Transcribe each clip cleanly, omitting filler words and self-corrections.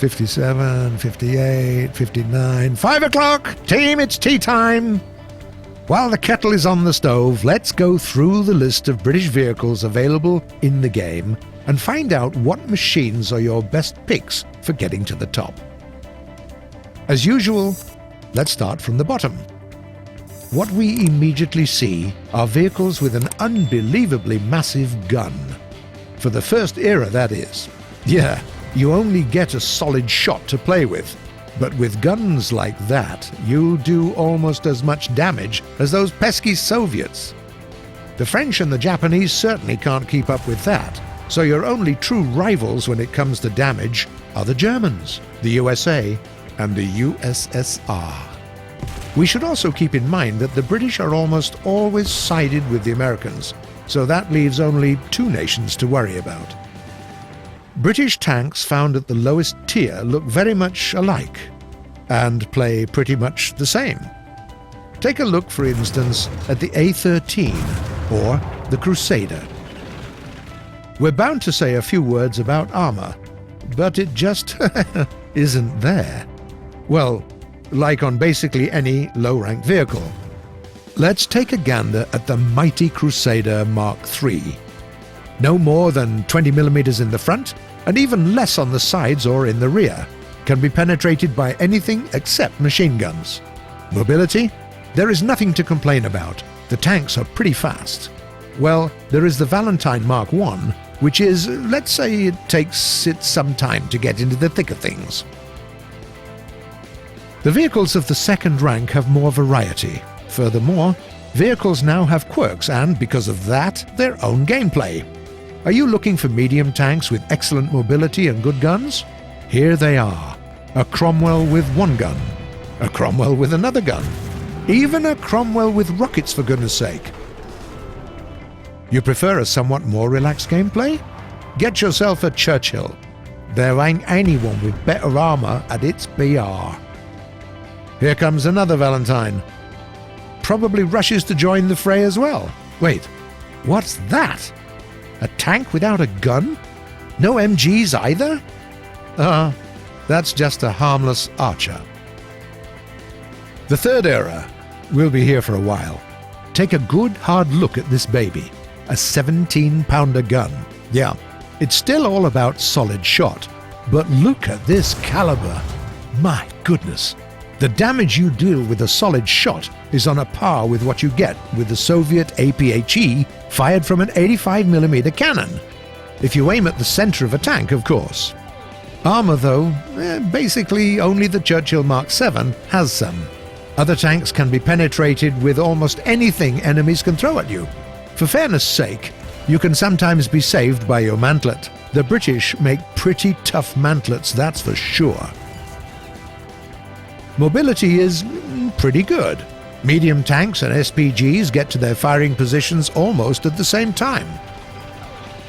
57, 58, 59... 5 o'clock! Team, it's tea time! While the kettle is on the stove, let's go through the list of British vehicles available in the game and find out what machines are your best picks for getting to the top. As usual, let's start from the bottom. What we immediately see are vehicles with an unbelievably massive gun. For the first era, that is. Yeah, you only get a solid shot to play with, but with guns like that, you do almost as much damage as those pesky Soviets. The French and the Japanese certainly can't keep up with that, so your only true rivals when it comes to damage are the Germans, the USA, and the USSR. We should also keep in mind that the British are almost always sided with the Americans, so that leaves only two nations to worry about. British tanks found at the lowest tier look very much alike, and play pretty much the same. Take a look, for instance, at the A13, or the Crusader. We're bound to say a few words about armor, but it just isn't there. Well, like on basically any low-ranked vehicle. Let's take a gander at the mighty Crusader Mark III. No more than 20mm in the front, and even less on the sides or in the rear, can be penetrated by anything except machine guns. Mobility? There is nothing to complain about. The tanks are pretty fast. Well, there is the Valentine Mark I, which is, let's say it takes it some time to get into the thick of things. The vehicles of the second rank have more variety. Furthermore, vehicles now have quirks and, because of that, their own gameplay. Are you looking for medium tanks with excellent mobility and good guns? Here they are. A Cromwell with one gun. A Cromwell with another gun. Even a Cromwell with rockets, for goodness sake. You prefer a somewhat more relaxed gameplay? Get yourself a Churchill. There ain't anyone with better armor at its BR. Here comes another Valentine. Probably rushes to join the fray as well. Wait, what's that? A tank without a gun? No MGs either? That's just a harmless archer. The third era will be here for a while. Take a good hard look at this baby. A 17-pounder gun. Yeah, it's still all about solid shot, but look at this caliber. My goodness. The damage you deal with a solid shot is on a par with what you get with the Soviet APHE fired from an 85mm cannon. If you aim at the center of a tank, of course. Armor, though, basically only the Churchill Mark VII has some. Other tanks can be penetrated with almost anything enemies can throw at you. For fairness' sake, you can sometimes be saved by your mantlet. The British make pretty tough mantlets, that's for sure. Mobility is pretty good. Medium tanks and SPGs get to their firing positions almost at the same time.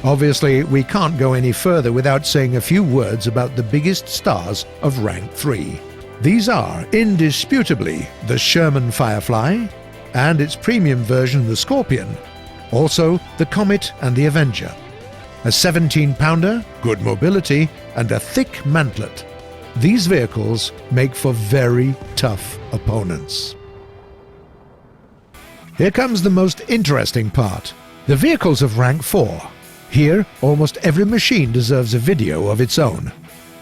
Obviously, we can't go any further without saying a few words about the biggest stars of Rank 3. These are, indisputably, the Sherman Firefly, and its premium version, the Scorpion. Also, the Comet and the Avenger. A 17-pounder, good mobility, and a thick mantlet. These vehicles make for very tough opponents. Here comes the most interesting part. The vehicles of Rank 4. Here, almost every machine deserves a video of its own.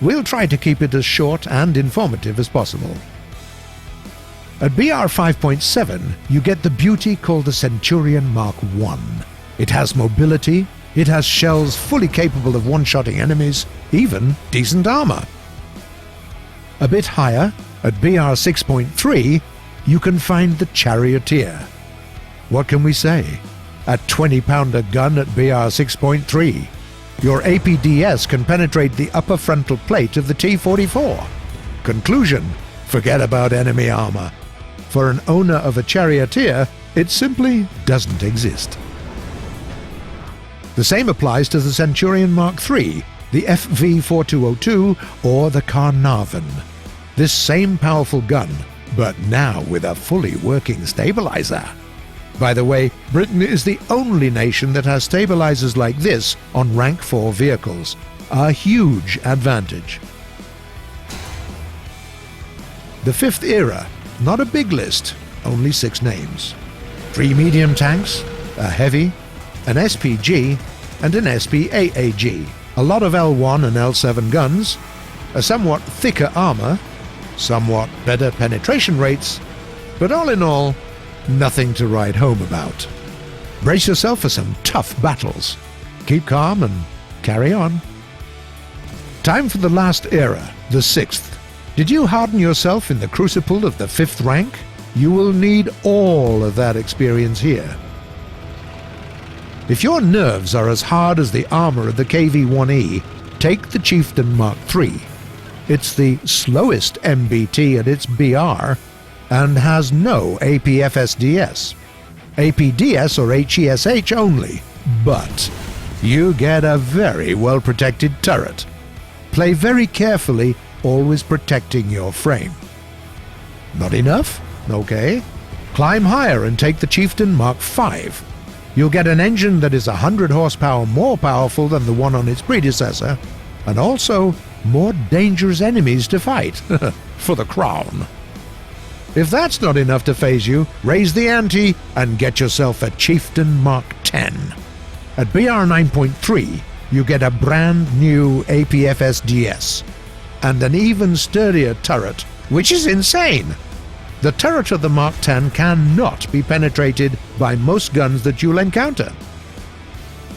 We'll try to keep it as short and informative as possible. At BR 5.7, you get the beauty called the Centurion Mark I. It has mobility, it has shells fully capable of one-shotting enemies, even decent armor. A bit higher, at BR 6.3, you can find the Charioteer. What can we say? A 20-pounder gun at BR 6.3. Your APDS can penetrate the upper frontal plate of the T-44. Conclusion: forget about enemy armor. For an owner of a Charioteer, it simply doesn't exist. The same applies to the Centurion Mark III, the FV-4202, or the Carnarvon. This same powerful gun, but now with a fully working stabilizer. By the way, Britain is the only nation that has stabilizers like this on Rank 4 vehicles. A huge advantage. The fifth era, not a big list, only 6 names. 3 medium tanks, a heavy, an SPG, and an SPAAG. A lot of L1 and L7 guns, a somewhat thicker armor, somewhat better penetration rates, but all in all, nothing to write home about. Brace yourself for some tough battles. Keep calm and carry on. Time for the last era, the 6th. Did you harden yourself in the crucible of the 5th rank? You will need all of that experience here. If your nerves are as hard as the armor of the KV-1E, take the Chieftain Mark III. It's the slowest MBT at its BR and has no APFSDS. APDS or HESH only, but you get a very well-protected turret. Play very carefully, always protecting your frame. Not enough? Okay. Climb higher and take the Chieftain Mark V. You'll get an engine that is 100 horsepower more powerful than the one on its predecessor, and also more dangerous enemies to fight, for the crown. If that's not enough to faze you, raise the ante and get yourself a Chieftain Mark X. At BR 9.3, you get a brand new APFSDS, and an even sturdier turret, which is insane. The turret of the Mark X cannot be penetrated by most guns that you'll encounter.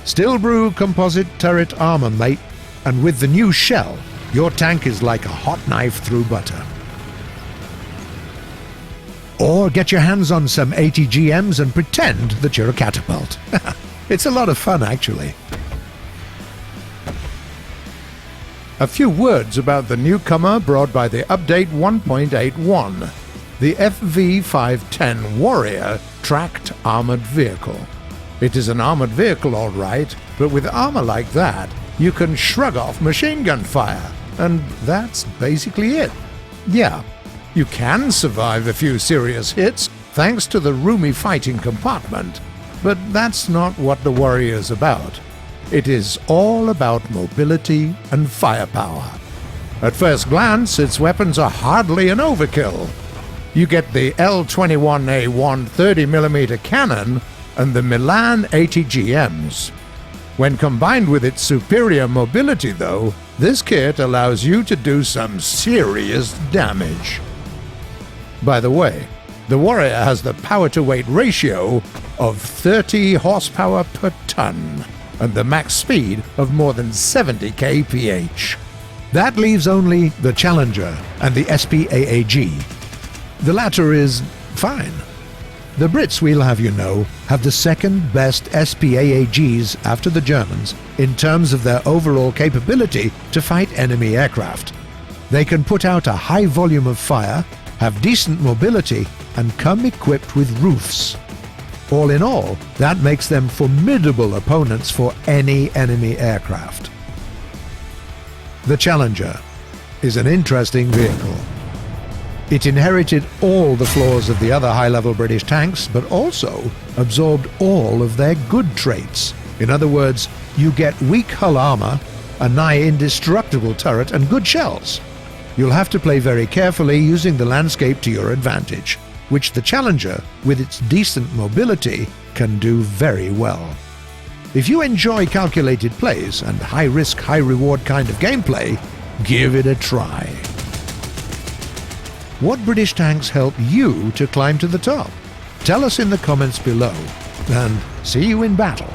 Steel Brew composite turret armor, mate, and with the new shell, your tank is like a hot knife through butter. Or get your hands on some ATGMs and pretend that you're a catapult. It's a lot of fun, actually. A few words about the newcomer brought by the update 1.81. The FV510 Warrior Tracked Armored Vehicle. It is an armored vehicle, all right, but with armor like that, you can shrug off machine gun fire, and that's basically it. Yeah, you can survive a few serious hits thanks to the roomy fighting compartment, but that's not what the Warrior's about. It is all about mobility and firepower. At first glance, its weapons are hardly an overkill. You get the L21A1 30mm cannon and the Milan ATGMs. When combined with its superior mobility, though, this kit allows you to do some serious damage. By the way, the Warrior has the power-to-weight ratio of 30 horsepower per ton and the max speed of more than 70 kph. That leaves only the Challenger and the SPAAG. The latter is fine. The Brits, we'll have you know, have the second best SPAAGs after the Germans in terms of their overall capability to fight enemy aircraft. They can put out a high volume of fire, have decent mobility, and come equipped with roofs. All in all, that makes them formidable opponents for any enemy aircraft. The Challenger is an interesting vehicle. It inherited all the flaws of the other high-level British tanks, but also absorbed all of their good traits. In other words, you get weak hull armor, a nigh indestructible turret, and good shells. You'll have to play very carefully using the landscape to your advantage, which the Challenger, with its decent mobility, can do very well. If you enjoy calculated plays and high-risk, high-reward kind of gameplay, give it a try. What British tanks help you to climb to the top? Tell us in the comments below, and see you in battle.